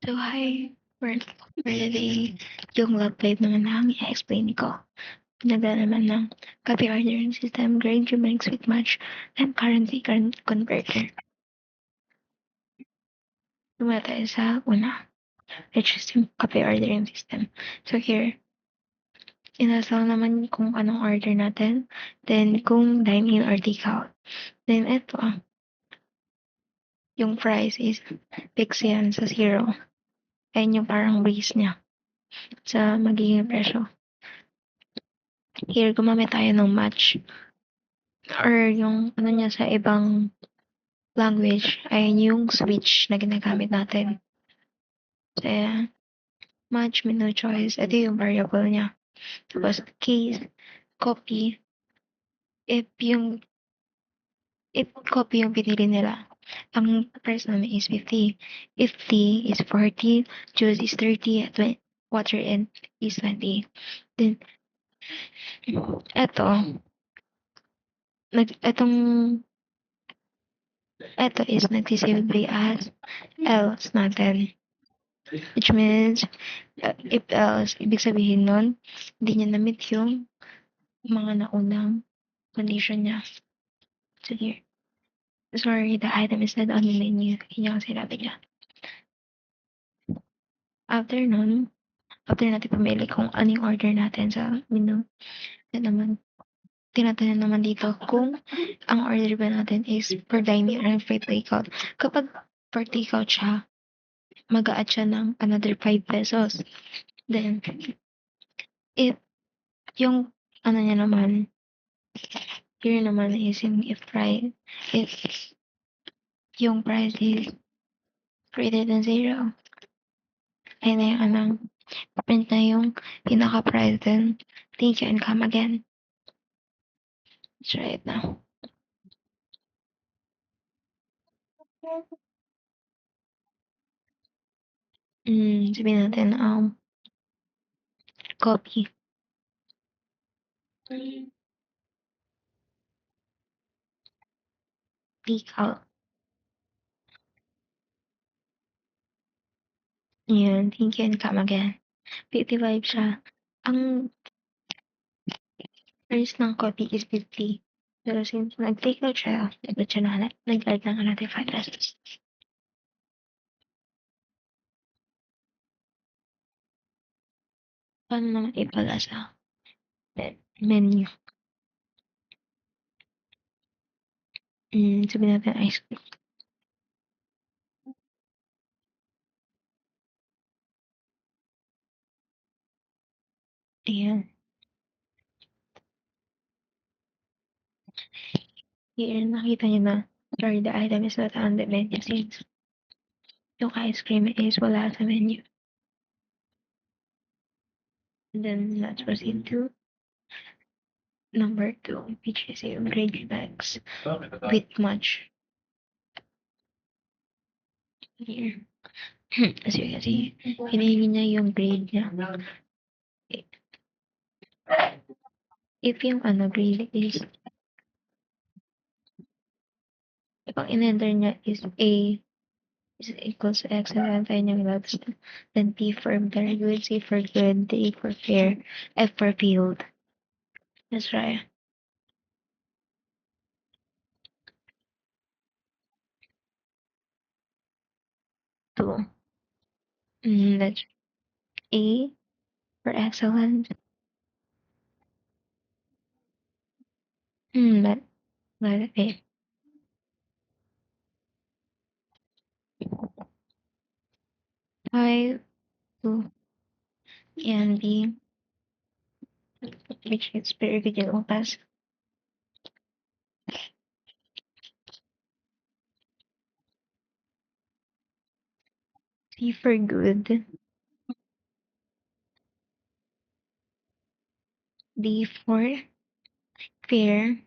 So, hi. For today, yung love life naman ang i-explain ko. Pinagda naman ng copy ordering system, grade numeric sweet match, and currency converter. Lumala tayo sa una, which is yung copy ordering system. So here, inasal naman kung anong order natin, then kung dine-in or take-out. Then ito, yung price is fixed yan sa zero. Ayun yung parang base niya sa magiging presyo. Here, gumamit tayo ng match or yung ano niya sa ibang language ay yung switch na ginagamit natin. So, match menu choice, ito yung variable niya. Tapos case, copy, if yung if copy yung pinili nila, ang price namin is 50. If tea is 40, juice is 30, water and is 20. Then, eto, etong, eto is nagsisilbi as else natin. Which means, if else, ibig sabihin nun, hindi niya na-meet yung mga naunang condition niya. So here, sorry, the item is not on the menu. Yun yung sinabi niya. After nun, after natin pumili kung anong order natin sa menu, then naman, tinatanong naman dito kung ang order ba natin is per dining or for takeout. Kapag per takeout siya, mag-a-add siya ng another 5 pesos. Then, if yung ano niya naman, here naman is yung if yung price is greater than zero, ay na yung anong print na yung pinaka-price, then thank you and come again. Let's try it now. Sabihin natin, copy. Take out. Yan, thank you and come again. 55 siya. Ang price ng copy is 50. Pero since nag-take out siya, nag-add na natin 5 pesos. Paano naman ipala sa menu? Sabihin natin ice cream. Ayan. Here, nakita niyo na, sorry, the item is not on the menu since yung ice cream is wala sa menu. And then, let's proceed to number 2, which is yung grade bags with much. Here. As you can see, pinili niya yung grade niya. If yung grade is, if ang in-enter niya is A is equals to excellent, ay niyang labs, then P for very good, C for good, D for fair, F for field. Let's try. Two. That's A for excellent. Let A. 5, 2, and B, which is very good yung pass. C for good. D for fair.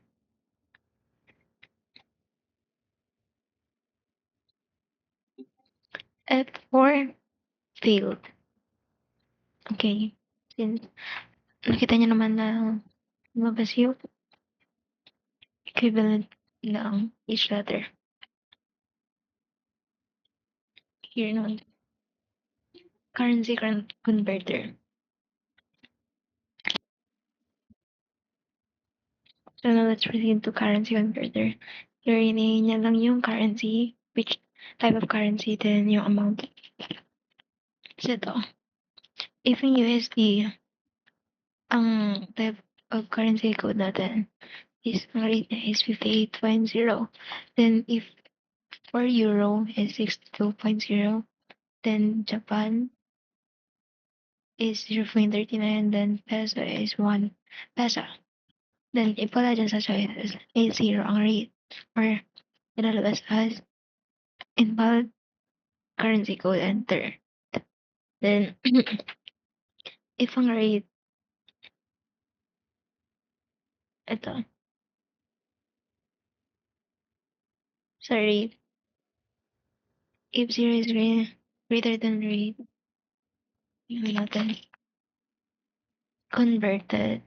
F for failed. Okay. Since nakita niyo naman na lumabas yung equivalent ng each letter. Here naman. currency converter. So now let's proceed to currency converter. Lilinehin niya lang yung currency, which type of currency, then yung amount. So ito, if in USD, ang type of currency code natin is, ang rate niya is 58.0. Then if for Euro is 62.0, then Japan is 0.39, then peso is 1 peso. Then ipala dyan sa choices, 80 ang rate, or ilalabas as invalid currency code, enter. Then if ang rate, ito, sa rate, if 0 is greater than rate, yun natin, converted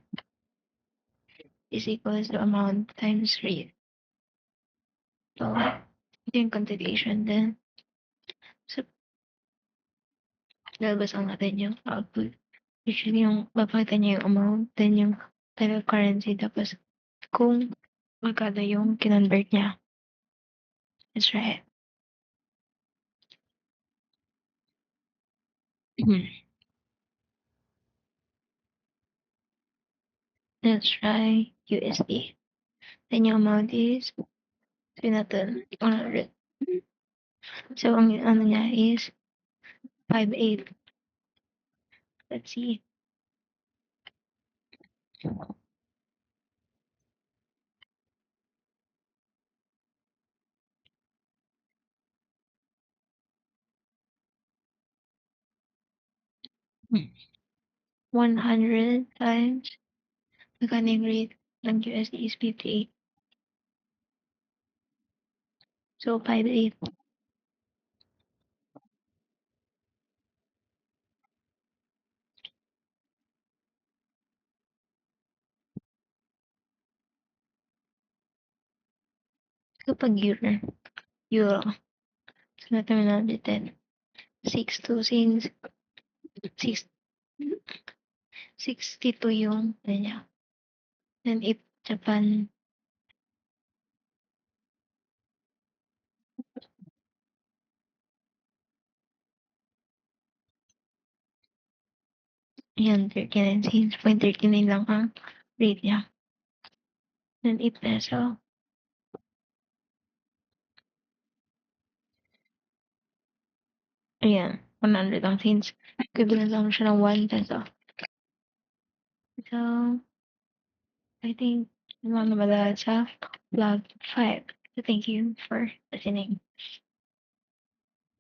is equals to amount times rate. So, ito yung computation. Then, so, lalabas ang natin yung output. Which is yung, mapakita niya yung amount, then yung type of currency, tapos kung magkano yung kinonvert niya. That's right. Let's try USD. Then yung amount is, sabi natin, 100. So, ang ano niya is 5.8. Let's see. Hmm. 100 times magkano yung rate ng USD is 58. So, 5.8. Kapag euro, so natin natin 6 to since 6, 62 yung ano niya. Then if Japan, yan, 39 cents, 0.39 lang ang rate niya. Then if peso, ayan, 100 lang since equivalent lang siya ng 1 peso. So, I think yun lang naman lahat sa vlog 5. So, thank you for listening.